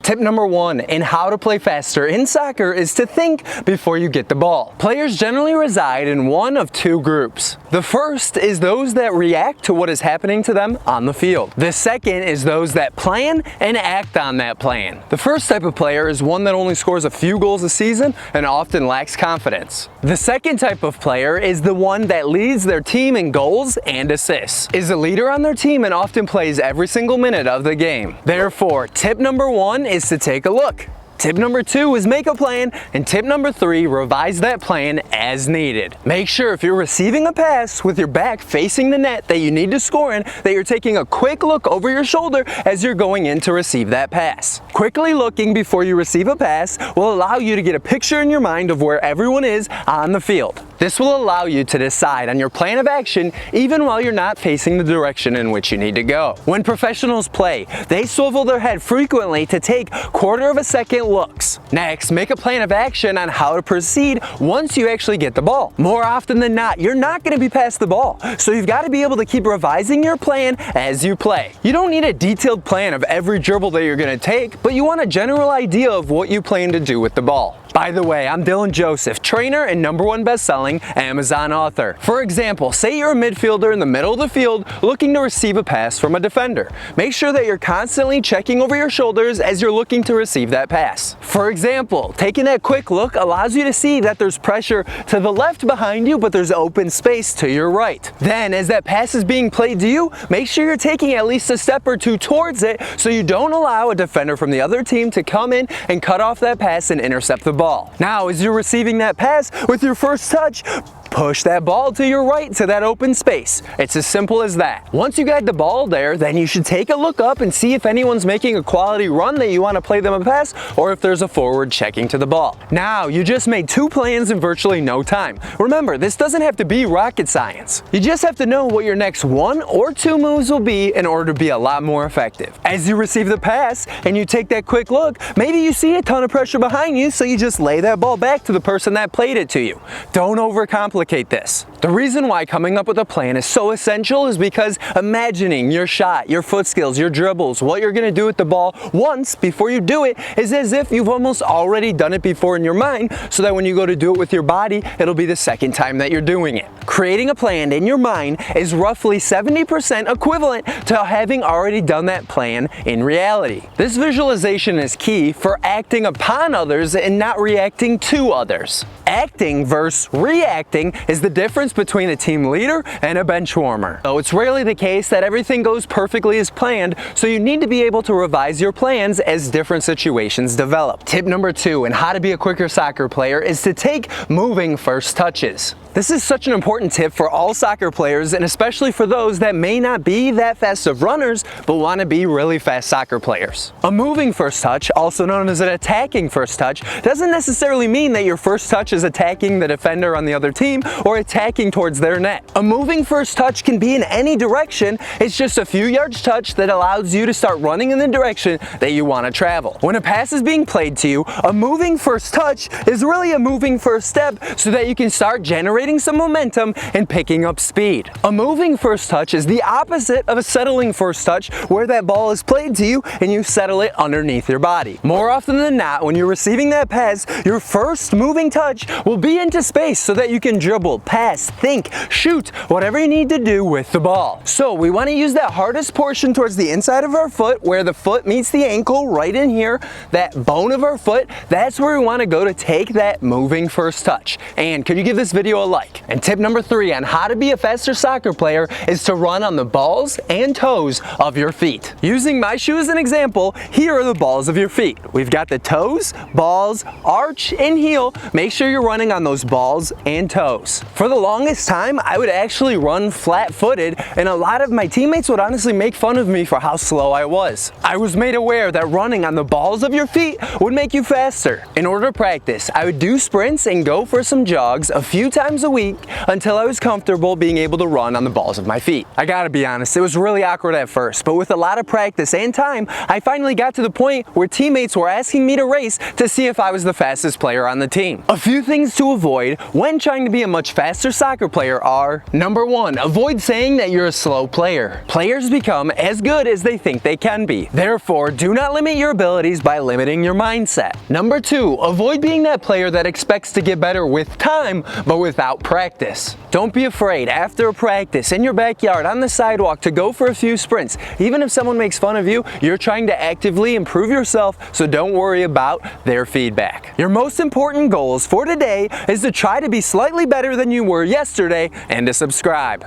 Tip number 1 in how to play faster in soccer is to think before you get the ball. Players generally reside in one of two groups. The first is those that react to what is happening to them on the field. The second is those that plan and act on that plan. The first type of player is one that only scores a few goals a season and often lacks confidence. The second type of player is the one that leads their team in goals and assists, is a leader on their team and often plays every single minute of the game. Therefore, tip number 1 is to take a look. Tip number 2 is make a plan, and tip number 3, revise that plan as needed. Make sure if you're receiving a pass with your back facing the net that you need to score in, that you're taking a quick look over your shoulder as you're going in to receive that pass. Quickly looking before you receive a pass will allow you to get a picture in your mind of where everyone is on the field. This will allow you to decide on your plan of action even while you're not facing the direction in which you need to go. When professionals play, they swivel their head frequently to take quarter of a second looks. Next, make a plan of action on how to proceed once you actually get the ball. More often than not, you're not going to be past the ball, so you've got to be able to keep revising your plan as you play. You don't need a detailed plan of every dribble that you're going to take, but you want a general idea of what you plan to do with the ball. By the way, I'm Dylan Joseph, trainer and #1 best-selling Amazon author. For example, say you're a midfielder in the middle of the field looking to receive a pass from a defender. Make sure that you're constantly checking over your shoulders as you're looking to receive that pass. For example, taking that quick look allows you to see that there's pressure to the left behind you, but there's open space to your right. Then, as that pass is being played to you, make sure you're taking at least a step or two towards it so you don't allow a defender from the other team to come in and cut off that pass and intercept the ball. Now, as you're receiving that pass with your first touch, push that ball to your right to that open space. It's as simple as that. Once you got the ball there, then you should take a look up and see if anyone's making a quality run that you want to play them a pass, or if there's a forward checking to the ball. Now, you just made 2 plans in virtually no time. Remember, this doesn't have to be rocket science. You just have to know what your next 1 or 2 moves will be in order to be a lot more effective. As you receive the pass and you take that quick look, maybe you see a ton of pressure behind you, so you just lay that ball back to the person that played it to you. Don't overcomplicate this. The reason why coming up with a plan is so essential is because imagining your shot, your foot skills, your dribbles, what you're going to do with the ball once before you do it is as if you've almost already done it before in your mind, so that when you go to do it with your body, it'll be the second time that you're doing it. Creating a plan in your mind is roughly 70% equivalent to having already done that plan in reality. This visualization is key for acting upon others and not reacting to others. Acting versus reacting is the difference between a team leader and a bench warmer. Though it's rarely the case that everything goes perfectly as planned, so you need to be able to revise your plans as different situations develop. Tip number 2 in how to be a quicker soccer player is to take moving first touches. This is such an important tip for all soccer players, and especially for those that may not be that fast of runners but want to be really fast soccer players. A moving first touch, also known as an attacking first touch, doesn't necessarily mean that your first touch is attacking the defender on the other team or attacking towards their net. A moving first touch can be in any direction. It's just a few yards touch that allows you to start running in the direction that you want to travel. When a pass is being played to you, a moving first touch is really a moving first step so that you can start generating some momentum and picking up speed. A moving first touch is the opposite of a settling first touch, where that ball is played to you and you settle it underneath your body. More often than not, when you're receiving that pass, your first moving touch will be into space so that you can dribble, pass, think, shoot, whatever you need to do with the ball. So we want to use that hardest portion towards the inside of our foot, where the foot meets the ankle right in here, that bone of our foot. That's where we want to go to take that moving first touch. And could you give this video a like? And tip number 3 on how to be a faster soccer player is to run on the balls and toes of your feet. Using my shoe as an example, here are the balls of your feet. We've got the toes, balls, arch, and heel. Make sure you're running on those balls and toes. For the longest time, I would actually run flat-footed, and a lot of my teammates would honestly make fun of me for how slow I was. I was made aware that running on the balls of your feet would make you faster. In order to practice, I would do sprints and go for some jogs a few times times a week until I was comfortable being able to run on the balls of my feet. I gotta be honest, it was really awkward at first, but with a lot of practice and time, I finally got to the point where teammates were asking me to race to see if I was the fastest player on the team. A few things to avoid when trying to be a much faster soccer player are: number 1, avoid saying that you're a slow player. Players become as good as they think they can be. Therefore, do not limit your abilities by limiting your mindset. Number 2, avoid being that player that expects to get better with time, but without practice. Don't be afraid after a practice in your backyard on the sidewalk to go for a few sprints. Even if someone makes fun of you, you're trying to actively improve yourself, so don't worry about their feedback. Your most important goals for today is to try to be slightly better than you were yesterday and to subscribe.